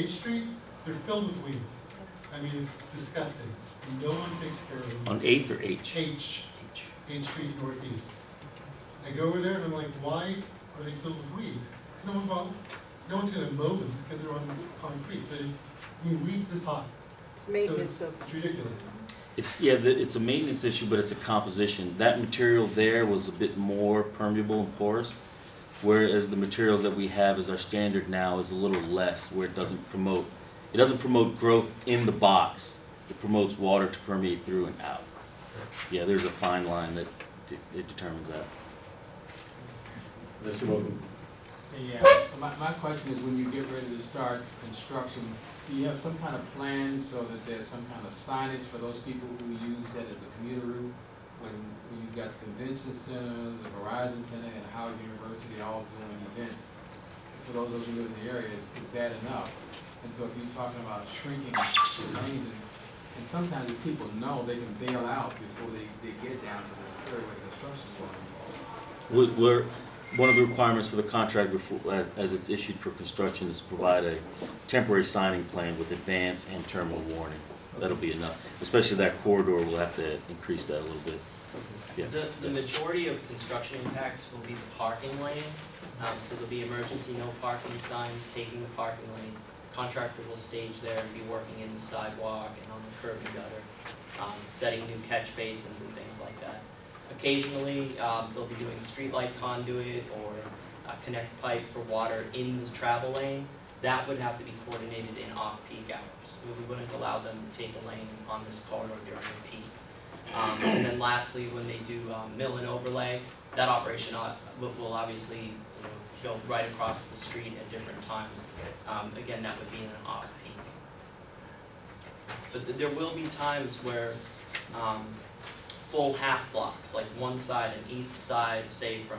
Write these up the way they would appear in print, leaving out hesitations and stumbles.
H Street, they're filled with weeds. I mean, it's disgusting. No one takes care of them. On 8th or H? H Street Northeast. I go over there and I'm like, why are they filled with weeds? Because no one's gonna mow them because they're on concrete, but weeds this high. It's maintenance So of. it's ridiculous. It's a maintenance issue, but it's a composition. That material there was a bit more permeable and porous, whereas the materials that we have as our standard now is a little less, where it doesn't promote growth in the box. It promotes water to permeate through and out. Yeah, there's a fine line that it determines that. Mr. Wogan. Yeah, my question is, when you get ready to start construction, do you have some kind of plan so that there's some kind of signage for those people who use that as a commuter route? When you've got the convention center, the Verizon Center, and Howard University all doing events, for those who live in the area, is bad enough. And so if you're talking about shrinking the lanes, and sometimes if people know, they can bail out before they get down to this area where the construction is going involved. One of the requirements for the contract as it's issued for construction is to provide a temporary signing plan with advance and terminal warning. That'll be enough, especially that corridor. We'll have to increase that a little bit. Yeah. The majority of construction impacts will be the parking lane. So there'll be emergency no parking signs taking the parking lane. Contractor will stage there and be working in the sidewalk and on the curb and gutter, setting new catch basins and things like that. Occasionally, they'll be doing streetlight conduit or connect pipe for water in the travel lane. That would have to be coordinated in off-peak hours. We wouldn't allow them to take a lane on this corridor during peak. And then lastly, when they do mill and overlay, that operation will obviously go right across the street at different times. Again, that would be in an off-peak. But there will be times where full half blocks, like one side, an east side, say from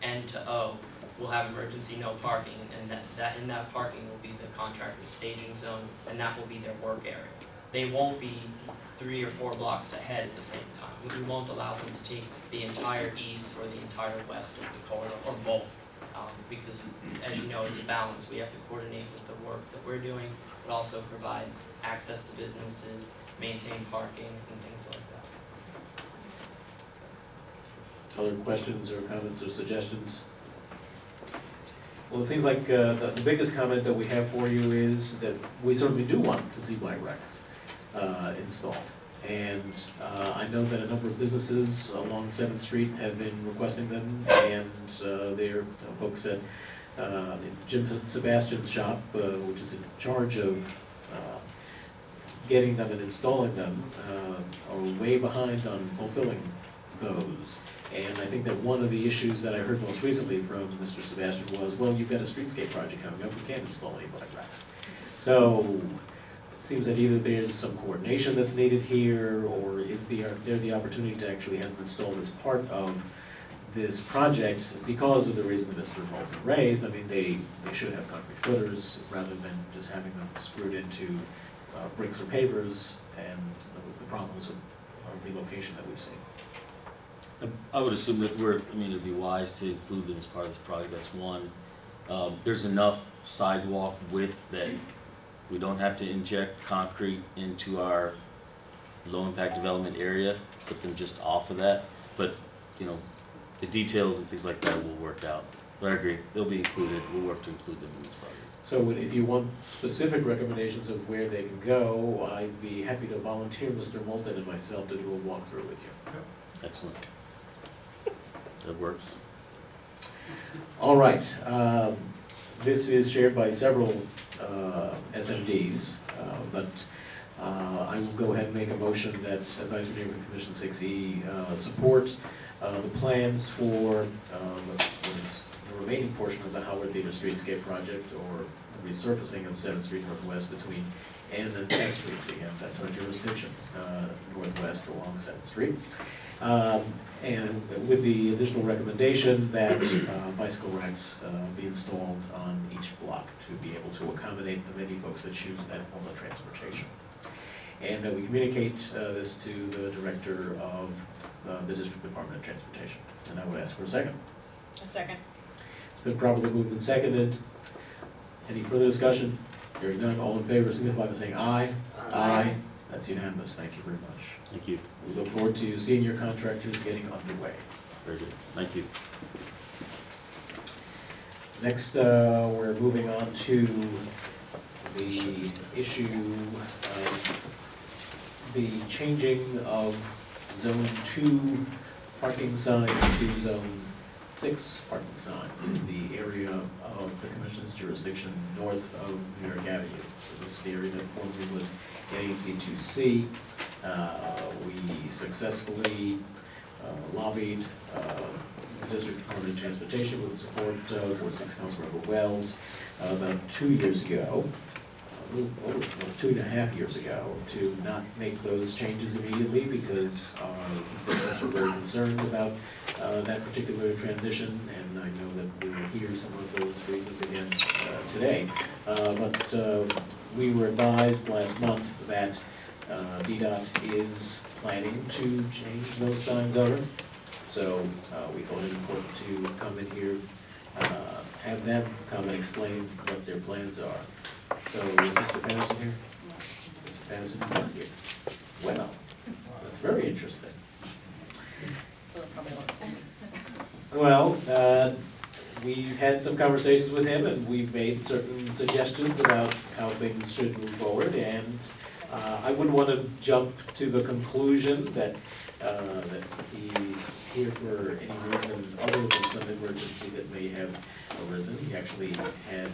N to O, will have emergency no parking, and that in that parking will be the contractor's staging zone, and that will be their work area. They won't be 3 or 4 blocks ahead at the same time. We won't allow them to take the entire east or the entire west of the corridor, or both, because as you know, it's a balance. We have to coordinate with the work that we're doing, but also provide access to businesses, maintain parking, and things like that. Other questions or comments or suggestions? Well, it seems like the biggest comment that we have for you is that we certainly do want to see bike racks installed. And I know that a number of businesses along 7th Street have been requesting them, and they're folks at Jim Sebastian's shop, which is in charge of getting them and installing them, are way behind on fulfilling those. And I think that one of the issues that I heard most recently from Mr. Sebastian was, well, you've got a streetscape project coming up, we can't install any bike racks. So it seems that either there's some coordination that's needed here, or is there the opportunity to actually have them installed as part of this project because of the reason that Mr. Moulton raised. I mean, they should have concrete footers rather than just having them screwed into bricks or pavers, and the problems of relocation that we've seen. I would assume that it'd be wise to include them as part of this project. That's one. There's enough sidewalk width that we don't have to inject concrete into our low-impact development area, put them just off of that. But, the details and things like that will work out. But I agree, they'll be included. We'll work to include them in this project. So if you want specific recommendations of where they can go, I'd be happy to volunteer Mr. Moulton and myself to do a walkthrough with you. Excellent. That works. All right. This is shared by several SMDs, but I will go ahead and make a motion that Advisory Neighborhood Commission 6E support the plans for the remaining portion of the Howard Theater Streetscape project, or the resurfacing of 7th Street Northwest between N and S Streets. Again, that's our jurisdiction, northwest along 7th Street. And with the additional recommendation that bicycle racks be installed on each block to be able to accommodate the many folks that choose that form of transportation. And that we communicate this to the Director of the District Department of Transportation. And I would ask for a second. A second. It's been properly moved and seconded. Any further discussion? Hearing none, all in favor, signify by saying aye. Aye. That's unanimous, thank you very much. Thank you. We look forward to seeing your contractors getting underway. Very good. Thank you. Next, we're moving on to the issue of the changing of Zone 2 parking signs to Zone 6 parking signs in the area of the Commission's jurisdiction north of New York Avenue. So this is the area that formerly was NAC2C. We successfully lobbied the District Department of Transportation with the support of Ward 6 Councilmember Wells about 2 years ago, a little over, 2.5 years ago, to not make those changes immediately because our constituents were very concerned about that particular transition, and I know that we will hear some of those reasons again today. But we were advised last month that DDOT is planning to change those signs over. So we thought it important to come in here, have them come and explain what their plans are. So is Mr. Patterson here? Mr. Patterson is not here. Well, that's very interesting. Well, we've had some conversations with him, and we've made certain suggestions about how things should move forward, and I wouldn't want to jump to the conclusion that he's here for any reason other than some emergency that may have arisen. He actually had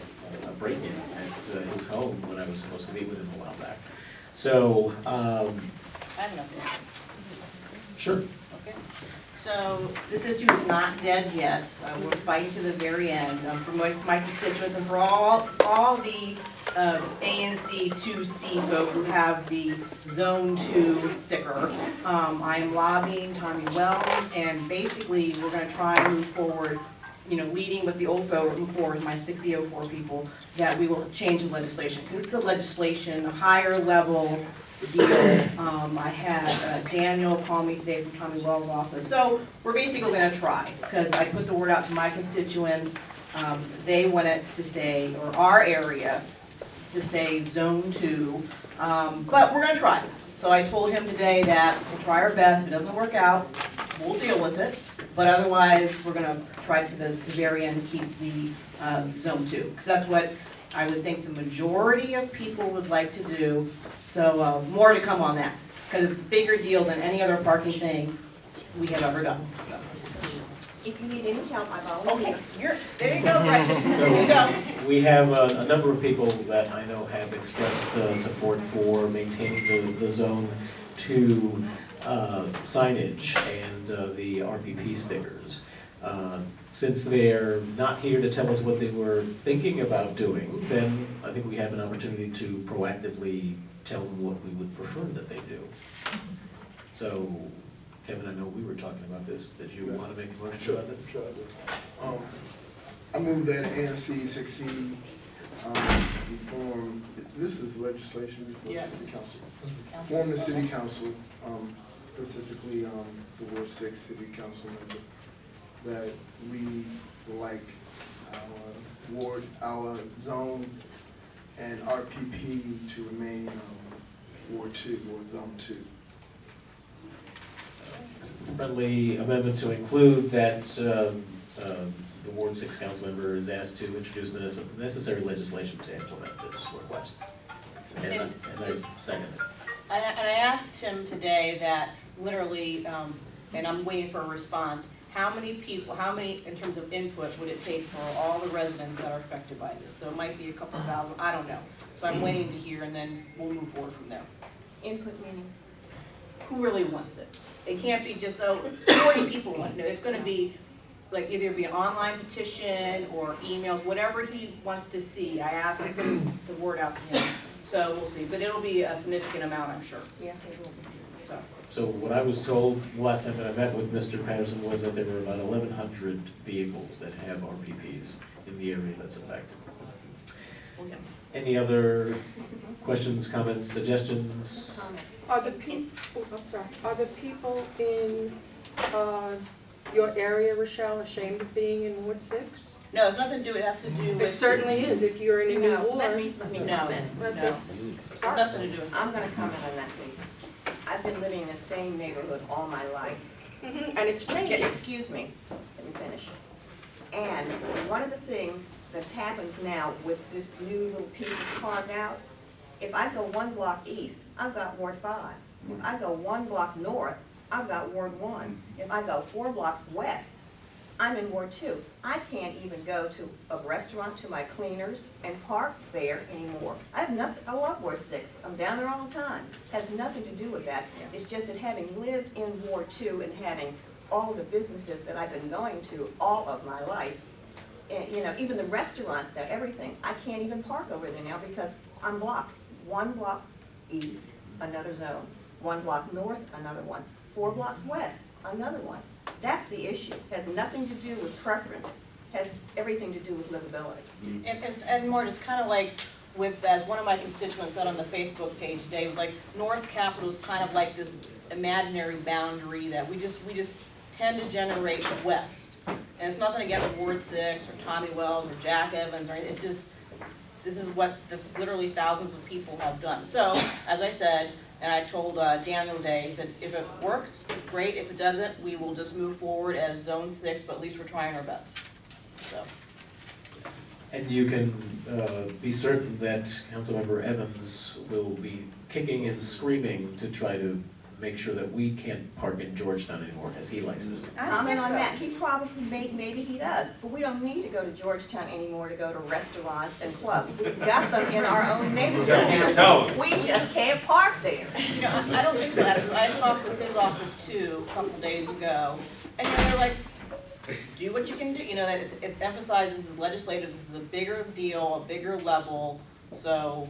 a break-in at his home when I was supposed to meet with him a while back. So, I have nothing. sure. Okay. So this issue is not dead yet. We're fighting to the very end. For my constituents and for all the ANC 2C folk who have the Zone 2 sticker, I am lobbying Tommy Wells, and basically we're going to try and move forward, leading with the old folk, my 6004 people, that we will change the legislation. Because this is a legislation, a higher level deal. I had Daniel call me today from Tommy Wells' office. So we're basically going to try, because I put the word out to my constituents. They want it to stay, or our area to stay Zone 2, but we're going to try. So I told him today that we'll try our best. If it doesn't work out, we'll deal with it. But otherwise, we're going to try to the very end keep the Zone 2, because that's what I would think the majority of people would like to do. So more to come on that, because it's a bigger deal than any other parking thing we have ever done. So. If you need any help, I'm always Okay, here. there you go, Gretchen. So There you go. we have a number of people that I know have expressed support for maintaining the Zone 2 signage and the RPP stickers. Since they're not here to tell us what they were thinking about doing, then I think we have an opportunity to proactively tell them what we would prefer that they do. So, Kevin, I know we were talking about this. Did you want to make a motion about that? Sure, I do. I move that ANC succeed, reform, this is legislation before Yes. the city council. Form the city council, specifically, the Ward 6 city council member, that we like our zone and RPP to remain, Ward 2, or Zone 2. Friendly amendment to include that the Ward 6 council member is asked to introduce the necessary legislation to implement this request. And I second it. And I asked him today that literally, and I'm waiting for a response, how many people, in terms of input, would it take for all the residents that are affected by this? So it might be a couple thousand, I don't know. So I'm waiting to hear, and then we'll move forward from there. Input meaning. Who really wants it? It can't be just, 40 people want it. No, it's gonna be, like, either be an online petition or emails, whatever he wants to see. I asked him to put the word out to him, so we'll see. But it'll be a significant amount, I'm sure, Yeah, it will be. so. So what I was told last time that I met with Mr. Patterson was that there were about 1,100 vehicles that have RPPs in the area that's affected. Okay. Any other questions, comments, suggestions? Comment. Are the people, I'm sorry, are the people in your area, Rochelle, ashamed of being in Ward 6? No, it's nothing to do, it has to do with. It certainly is, if you're in a new No, ward. let me No, comment. no, it's nothing to do with. I'm gonna comment on that, please. I've been living in the same neighborhood all my life. And it's changing. Excuse me, let me finish. And one of the things that's happened now with this new little piece that's carved out, if I go 1 block east, I've got Ward 5. If I go 1 block north, I've got Ward 1. If I go 4 blocks west, I'm in Ward 2. I can't even go to a restaurant, to my cleaners, and park there anymore. I have nothing, I love Ward 6, I'm down there all the time. Has nothing to do with that. It's just that having lived in Ward 2 and having all of the businesses that I've been going to all of my life, and, you know, even the restaurants now, everything, I can't even park over there now because I'm blocked. 1 block east, another zone. 1 block north, another one. 4 blocks west, another one. That's the issue. Has nothing to do with preference, has everything to do with livability. And Mort, it's kind of like with, as one of my constituents said on the Facebook page today, like North Capitol is kind of like this imaginary boundary that we just tend to generate west. And it's nothing against Ward 6 or Tommy Wells or Jack Evans or anything, it just, this is what literally thousands of people have done. So, as I said, and I told Daniel today, he said, if it works, great. If it doesn't, we will just move forward as Zone 6, but at least we're trying our best. So. And you can be certain that Councilmember Evans will be kicking and screaming to try to make sure that we can't park in Georgetown anymore, as he likes us to. Comment on that. He probably, maybe he does, but we don't need to go to Georgetown anymore to go to restaurants and clubs. We've got them in our own neighborhood now. We just can't park there. You know, I don't think so. I talked with his office too a couple days ago, and you know, they're like, do what you can do. You know, that it emphasizes this is legislative, this is a bigger deal, a bigger level, so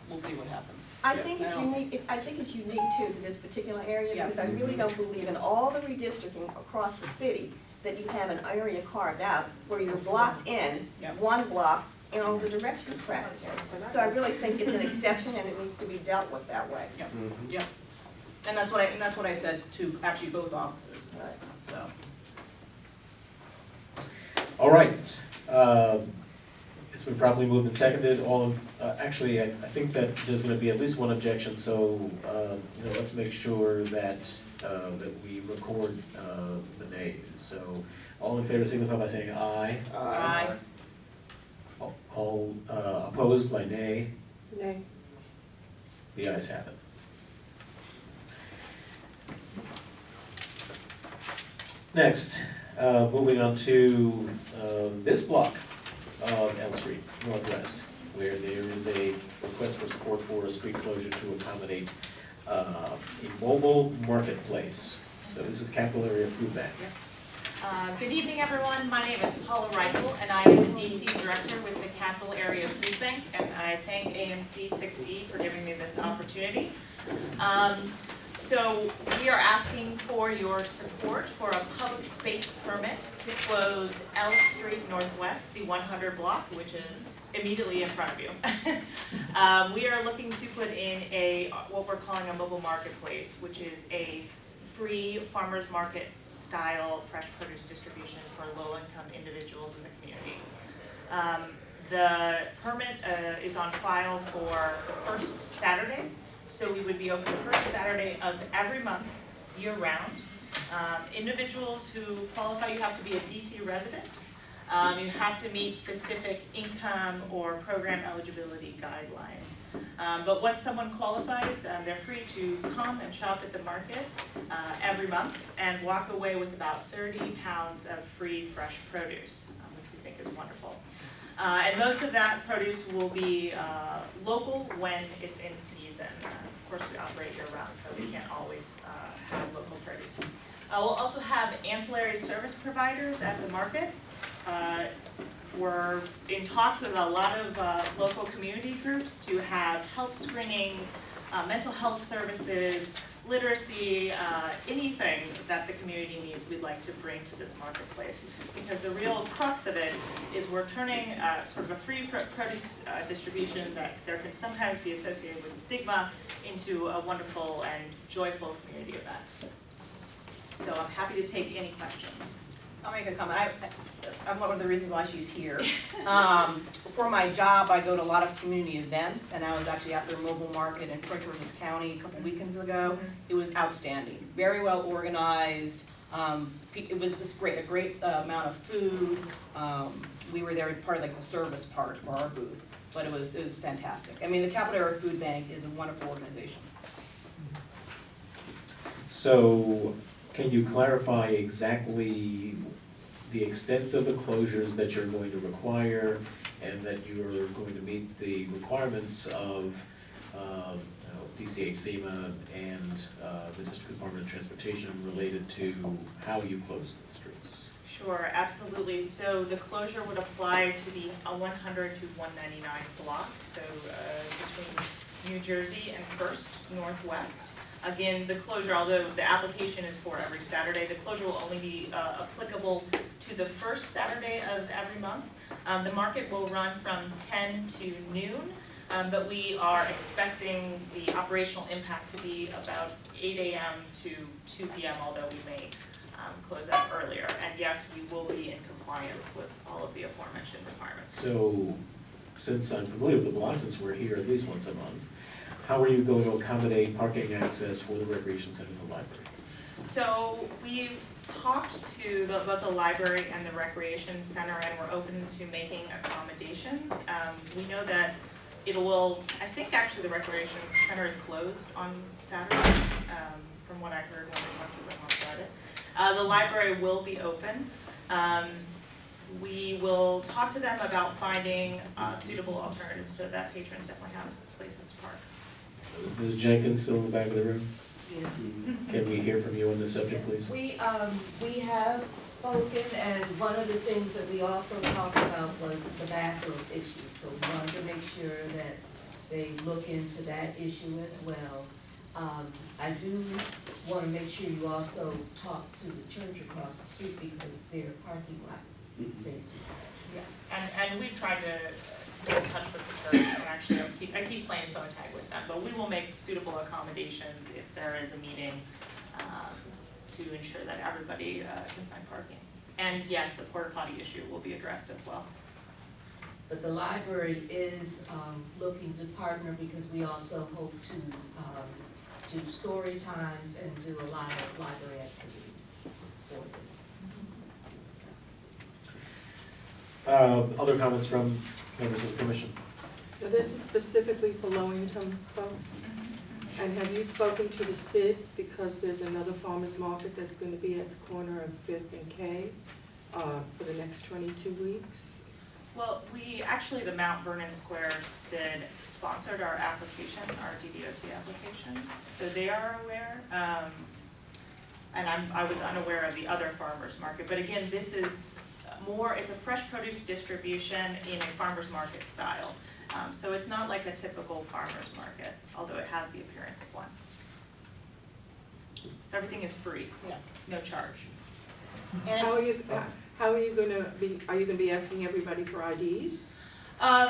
we'll see what happens. I think it's unique, I think it's unique too to this particular area, because I really don't believe in all the redistricting across the city that you have an area carved out where you're blocked in, Yep. 1 block in all the directions practically. So I really think it's an exception and it needs to be dealt with that way. Yep, yep. And that's what I said to actually both offices, so. All right. It's been properly moved and seconded. Actually, I think that there's going to be at least one objection, so let's make sure that we record the nays. So, all in favor signify by saying aye. Aye. All opposed by nay. Nay. The ayes have it. Next, moving on to this block of L Street Northwest, where there is a request for support for a street closure to accommodate a mobile marketplace. So this is Capital Area Food Bank. Good evening, everyone. My name is Paula Reichel, and I am the DC Director with the Capital Area Food Bank, and I thank AMC 6E for giving me this opportunity. So we are asking for your support for a public space permit to close L Street Northwest, the 100 block, which is immediately in front of you. We are looking to put in what we're calling a mobile marketplace, which is a free farmers market style fresh produce distribution for low-income individuals in the community. The permit is on file for the first Saturday, so we would be open the first Saturday of every month, year-round. Individuals who qualify, you have to be a DC resident. You have to meet specific income or program eligibility guidelines. But once someone qualifies, they're free to come and shop at the market every month and walk away with about 30 pounds of free fresh produce, which we think is wonderful. And most of that produce will be local when it's in season. Of course, we operate year-round, so we can't always have local produce. We'll also have ancillary service providers at the market. We're in talks with a lot of local community groups to have health screenings, mental health services, literacy, anything that the community needs, we'd like to bring to this marketplace. Because the real crux of it is we're turning sort of a free produce distribution that there can sometimes be associated with stigma into a wonderful and joyful community event. So I'm happy to take any questions. I'll make a comment. I'm one of the reasons why she's here. For my job, I go to a lot of community events, and I was actually at their mobile market in Prince George's County a couple weekends ago. It was outstanding, very well organized. It was just great, a great amount of food. We were there part of like the service part for our booth, but it was fantastic. I mean, the Capital Area Food Bank is a wonderful organization. So, can you clarify exactly the extent of the closures that you're going to require, and that you're going to meet the requirements of DCH SEMA and the District Department of Transportation related to how you close the streets? Sure, absolutely. So the closure would apply to the 100 to 199 block, so between New Jersey and First Northwest. Again, the closure, although the application is for every Saturday, the closure will only be applicable to the first Saturday of every month. The market will run from 10 to noon, but we are expecting the operational impact to be about 8 a.m. to 2 p.m., although we may close out earlier. And yes, we will be in compliance with all of the aforementioned requirements. So, since I'm familiar with the block, since we're here at least once a month, how are you going to accommodate parking access for the recreation center and the library? So we've talked to both the library and the recreation center, and we're open to making accommodations. We know that I think actually the recreation center is closed on Saturdays, from what I heard when we went to them on Friday. The library will be open. We will talk to them about finding suitable alternatives so that patrons definitely have places to park. Ms. Jenkins, still in the back of the room? Can we hear from you on this subject, please? We have spoken, and one of the things that we also talked about was the bathroom issue. So we wanted to make sure that they look into that issue as well. I do want to make sure you also talk to the church across the street because their parking lot faces that. Yeah, and we've tried to get in touch with the church, and actually I keep playing phone tag with them, but we will make suitable accommodations if there is a meeting to ensure that everybody can find parking. And yes, the porta potty issue will be addressed as well. But the library is looking to partner because we also hope to do story times and do a lot of library activities for this. Other comments from members of the commission? Now, this is specifically for low-income folks. And have you spoken to the CID, because there's another farmer's market that's going to be at the corner of 5th and K for the next 22 weeks? Well, the Mount Vernon Square CID sponsored our application, our DDOT application, so they are aware. And I was unaware of the other farmer's market, but again, this is it's a fresh produce distribution in a farmer's market style. So it's not like a typical farmer's market, although it has the appearance of one. So everything is free, no charge. And How are you going to be asking everybody for IDs?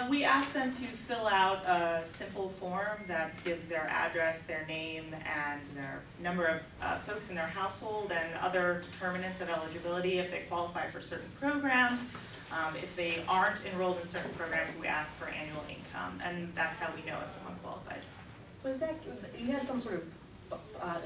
We asked them to fill out a simple form that gives their address, their name, and their number of folks in their household and other determinants of eligibility if they qualify for certain programs. If they aren't enrolled in certain programs, we ask for annual income, and that's how we know if someone qualifies. was that, you had some sort of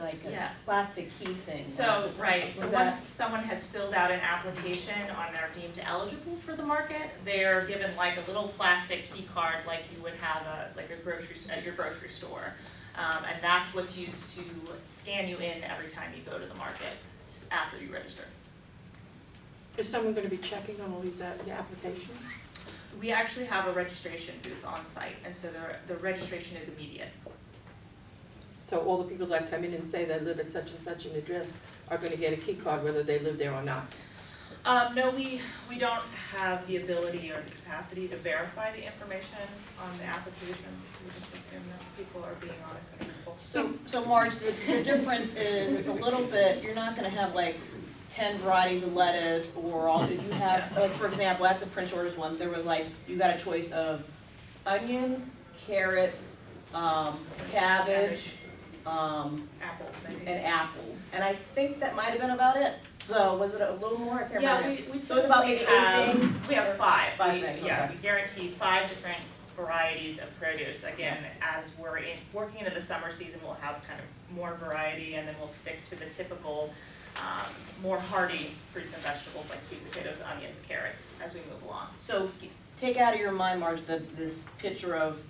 like a Yeah. plastic key thing? So, right, Was so that- once someone has filled out an application and they're deemed eligible for the market, they're given like a little plastic key card like you would have at your grocery store. And that's what's used to scan you in every time you go to the market after you register. Is someone going to be checking on all these applications? We actually have a registration booth on site, and so the registration is immediate. So all the people that come in and say they live at such and such an address are going to get a key card whether they live there or not? No, we don't have the ability or the capacity to verify the information on the applications. We just assume that people are being honest and truthful. So Marge, the difference is, it's a little bit, you're not gonna have like 10 varieties of lettuce or all, you have, Yes. for example, at the Prince George's one, there was like, you got a choice of onions, carrots, cabbage, Apples, maybe. and apples. And I think that might have been about it. So was it a little more? I can't Yeah, remember. we So it's about typically maybe 8 things? have, we have five. Five We- things, Yeah, okay. we guarantee 5 different varieties of produce. Again, as we're working into the summer season, we'll have kind of more variety, and then we'll stick to the typical, more hardy fruits and vegetables like sweet potatoes, onions, carrots, as we move along. So take out of your mind, Marge, this picture of,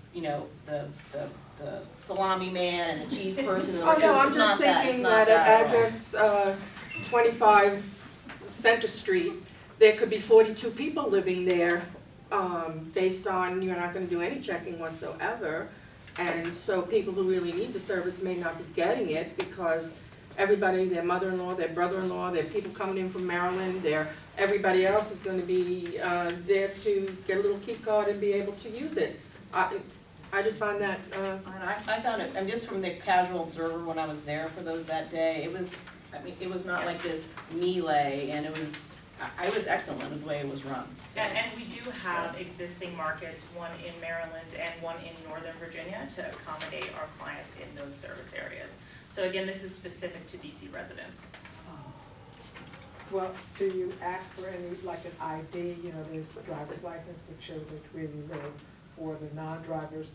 the salami man and the cheese person. Oh, no, I'm It's not just that. It's thinking not that at at all. address 25 Center Street, there could be 42 people living there, based on you're not gonna do any checking whatsoever. And so people who really need the service may not be getting it because everybody, their mother-in-law, their brother-in-law, their people coming in from Maryland, everybody else is gonna be there to get a little key card and be able to use it. I just find that, And I found it, and just from the casual observer when I was there for that day, it was not like this melee, and it was excellent in the way it was run. So. And we do have existing markets, one in Maryland and one in Northern Virginia, to accommodate our clients in those service areas. So again, this is specific to DC residents. Well, do you ask for any, like an ID, there's a driver's license which shows that where you live, or the non-driver's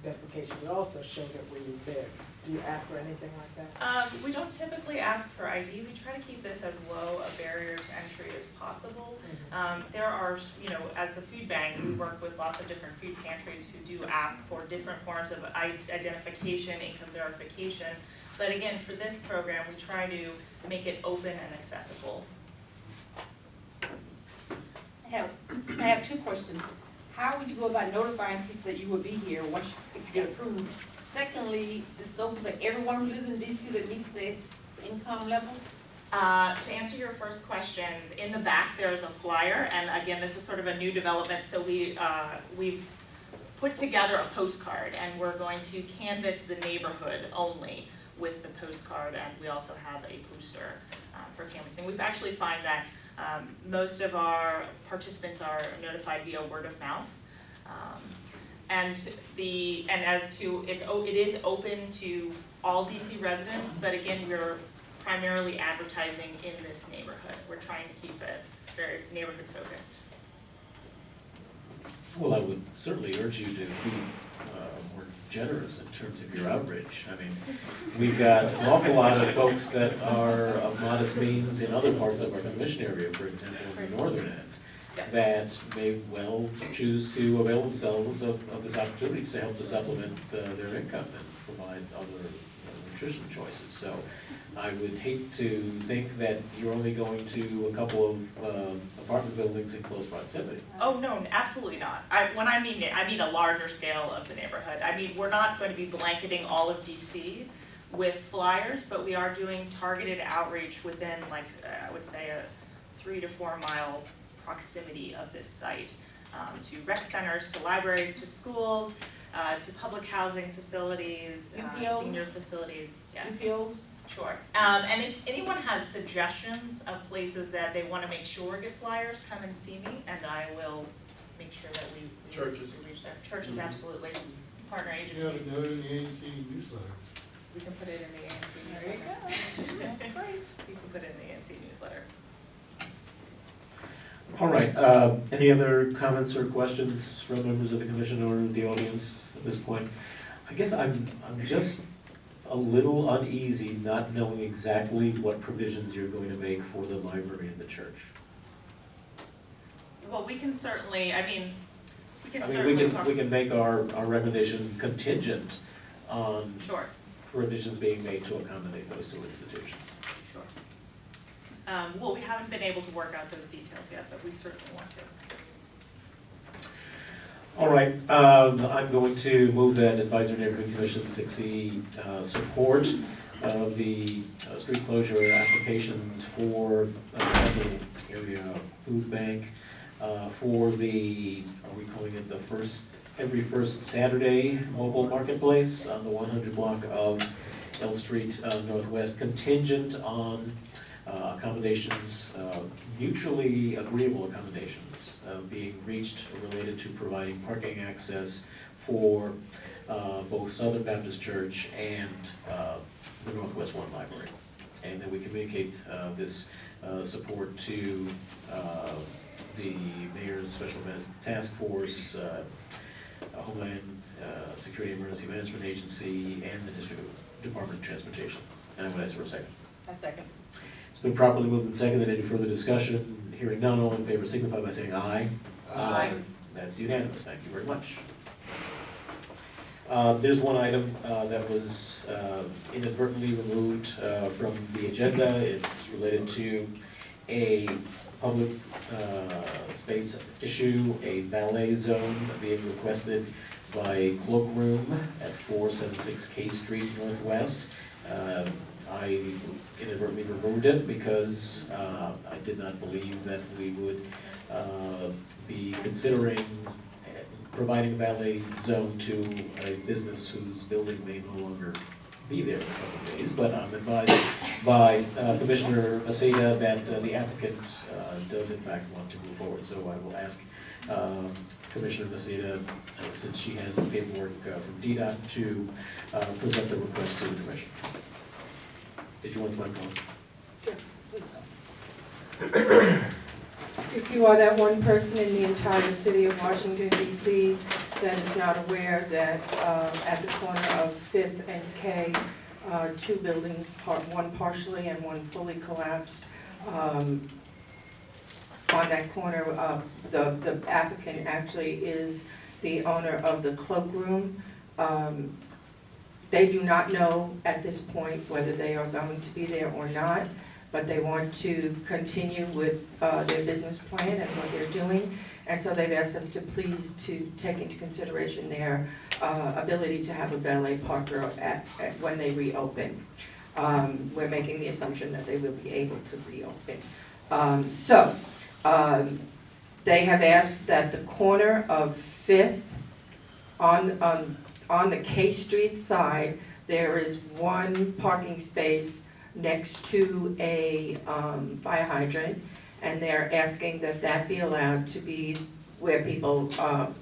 identification would also show that where you live. Do you ask for anything like that? We don't typically ask for ID. We try to keep this as low a barrier to entry as possible. There are, as the food bank, we work with lots of different food pantries who do ask for different forms of identification, income verification. But again, for this program, we try to make it open and accessible. I have 2 questions. How would you go about notifying people that you will be here once you get approved? Secondly, is this open for everyone who lives in DC that meets the income level? To answer your first questions, in the back there's a flyer, and again, this is sort of a new development, so we've put together a postcard, and we're going to canvass the neighborhood only with the postcard, and we also have a booster for canvassing. We've actually find that most of our participants are notified via word of mouth. It is open to all DC residents, but again, we're primarily advertising in this neighborhood. We're trying to keep it very neighborhood focused. Well, I would certainly urge you to be more generous in terms of your outreach. I mean, we've got an awful lot of folks that are of modest means in other parts of our commission area, for example, in the northern end, that may well choose to avail themselves of this opportunity to help to supplement their income and provide other nutrition choices. So I would hate to think that you're only going to a couple of apartment buildings in close proximity. Oh, no, absolutely not. When I mean a larger scale of the neighborhood. I mean, we're not going to be blanketing all of DC with flyers, but we are doing targeted outreach within, I would say, a 3 to 4 mile proximity of this site, to rec centers, to libraries, to schools, to public housing facilities, UPOs? senior facilities, yes. UPOs? Sure. And if anyone has suggestions of places that they want to make sure get flyers, come and see me, and I will make sure that we Churches. reach there. Churches, absolutely. Partner You have agencies. a note in the ANC newsletter. We can put it in the ANC There you newsletter. go. That's great. We can put it in the ANC newsletter. All right, any other comments or questions from members of the commission or the audience at this point? I guess I'm just a little uneasy not knowing exactly what provisions you're going to make for the library and the church. Well, we can certainly, we can I certainly mean, talk. we can make our recommendation contingent on Sure, provisions being made to accommodate those two institutions. sure. Well, we haven't been able to work out those details yet, but we certainly want to. All right, I'm going to move that Advisory Neighborhood Commission 6E support of the street closure applications for the area food bank for the, are we calling it every first Saturday mobile marketplace on the 100 block of L Street Northwest, contingent on accommodations, mutually agreeable accommodations being reached related to providing parking access for both Southern Baptist Church and the Northwest One Library. And that we communicate this support to the Mayor's Special Events Task Force, Homeland Security Emergency Management Agency, and the District Department of Transportation. And I would ask for a second. A second. It's been properly moved and seconded. Any further discussion? Hearing none, all in favor signify by saying aye. Aye. That's unanimous. Thank you very much. There's one item that was inadvertently removed from the agenda. It's related to a public space issue, a valet zone being requested by Cloakroom at 476 K Street Northwest. I inadvertently removed it because I did not believe that we would be considering providing a valet zone to a business whose building may no longer be there in a couple of days. But I'm advised by Commissioner Maceda that the applicant does in fact want to move forward. So I will ask Commissioner Maceda, since she has the paperwork from DDOT, to present the request to the commission. Did you want the microphone? Yeah, please. If you are that one person in the entire city of Washington DC that is not aware that at the corner of 5th and K, two buildings, one partially and one fully collapsed. On that corner, the applicant actually is the owner of the Cloakroom. They do not know at this point whether they are going to be there or not, but they want to continue with their business plan and what they're doing. And so they've asked us to please to take into consideration their ability to have a valet parker at when they reopen. We're making the assumption that they will be able to reopen. They have asked that the corner of 5th on the K Street side, there is one parking space next to a fire hydrant, and they're asking that that be allowed to be where people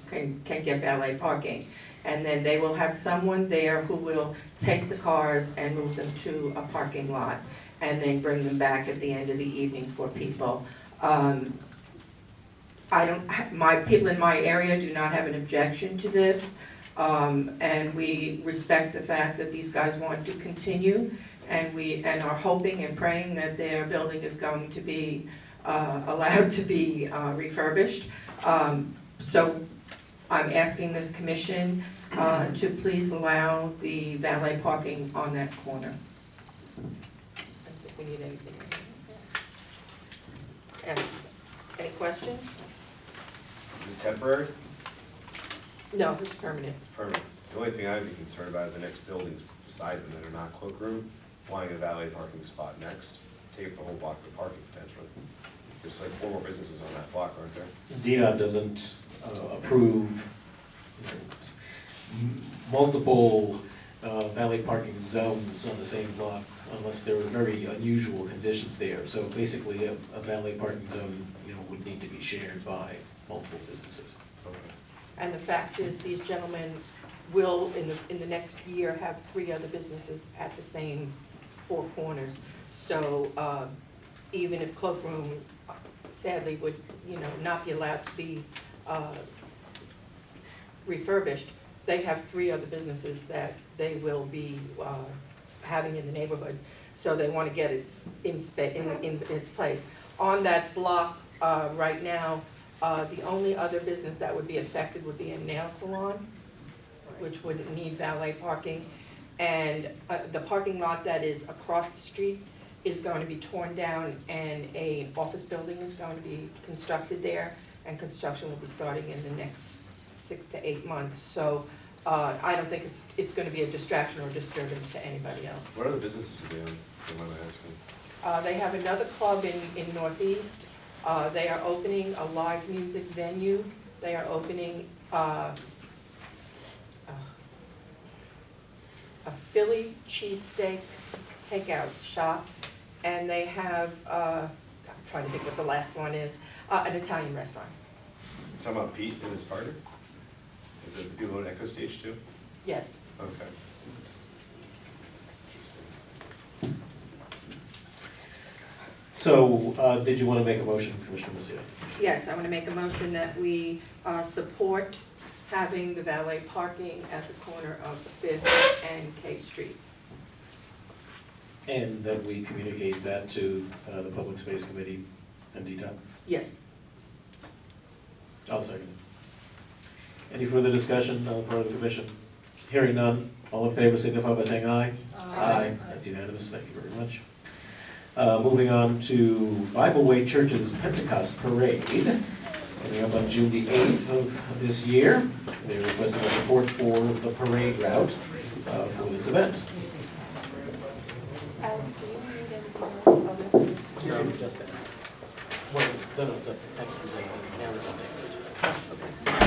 can get valet parking. And then they will have someone there who will take the cars and move them to a parking lot, and then bring them back at the end of the evening for people. My people in my area do not have an objection to this, and we respect the fact that these guys want to continue, and are hoping and praying that their building is going to be allowed to be refurbished. So I'm asking this commission to please allow the valet parking on that corner. I don't think we need anything. Any questions? Is it temporary? No, it's permanent. It's permanent. The only thing I'd be concerned about is the next buildings beside them that are not Cloakroom, wanting a valet parking spot next, take up the whole block of parking potentially. There's like 4 more businesses on that block, aren't there? DDOT doesn't approve multiple valet parking zones on the same block unless there are very unusual conditions there. So basically, a valet parking zone, would need to be shared by multiple businesses. Okay. And the fact is, these gentlemen will, in the next year, have 3 other businesses at the same 4 corners. So even if Cloakroom sadly would, not be allowed to be refurbished, they have 3 other businesses that they will be having in the neighborhood. So they want to get it in its place. On that block right now, the only other business that would be affected would be a nail salon, which wouldn't need valet parking. And the parking lot that is across the street is going to be torn down, and an office building is going to be constructed there, and construction will be starting in the next 6 to 8 months. So I don't think it's going to be a distraction or disturbance to anybody else. What other businesses do they own? Do you mind asking? They have another club in Northeast. They are opening a live music venue. They are opening a Philly cheesesteak takeout shop. and they have, I'm trying to think what the last one is, an Italian restaurant. Talking about Pete and his partner? Is it the people in Echo Stage too? Yes. Okay. So, did you want to make a motion, Commissioner Messina? Yes, I want to make a motion that we support having the valet parking at the corner of Fifth and K Street. And that we communicate that to the Public Space Committee and DTOP? Yes. I'll second it. Any further discussion on the part of the commission? Hearing none, all in favor signify by saying aye. Aye. That's unanimous, thank you very much. Moving on to Bible Way Church's Pentecost Parade, coming up on June the 8th of this year. They're requesting our support for the parade route for this event. Alex, do you need anything else other than this? No, just that. Well, the text was now it's on there. Thank you very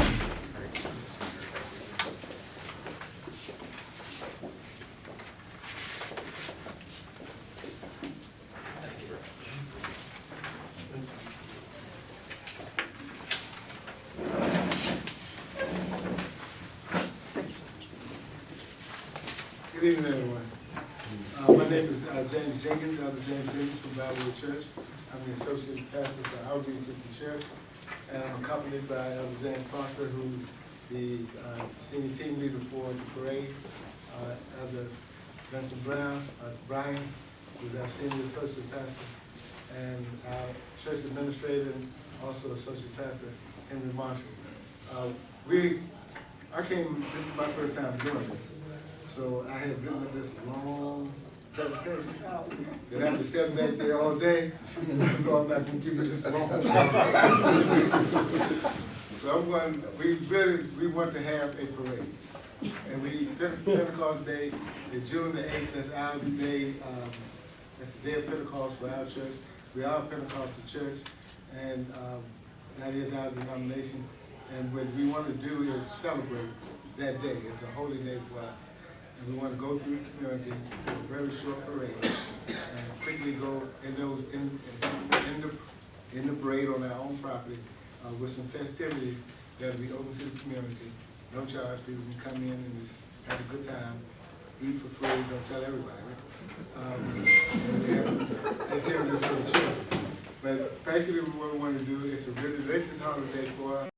Good evening, everyone. My name is James Jenkins, Elder James Jenkins from Bible Church. I'm the associate pastor for Outreach at the church, and I'm accompanied by Elder James Parker, who's the senior team leader for the parade. Elder Vincent Brian, who's our senior associate pastor, and our church administrator, and also associate pastor Henry Marshall. This is my first time doing this. So I had written up this long presentation. Then after 7 days there all day, I'm not gonna give you this long. So we want to have a parade. And Pentecost Day is June the 8th, that's our day, that's the day of Pentecost for our church. We are a Pentecostal church, and that is our denomination. And what we want to do is celebrate that day. It's a holy day for us. And we want to go through the community for a very short parade and quickly go in the parade on our own property with some festivities that will be open to the community. No charge, people can come in and just have a good time, eat for free, don't tell everybody. And we have some activities for the children. But basically what we want to do is a really religious holiday for us.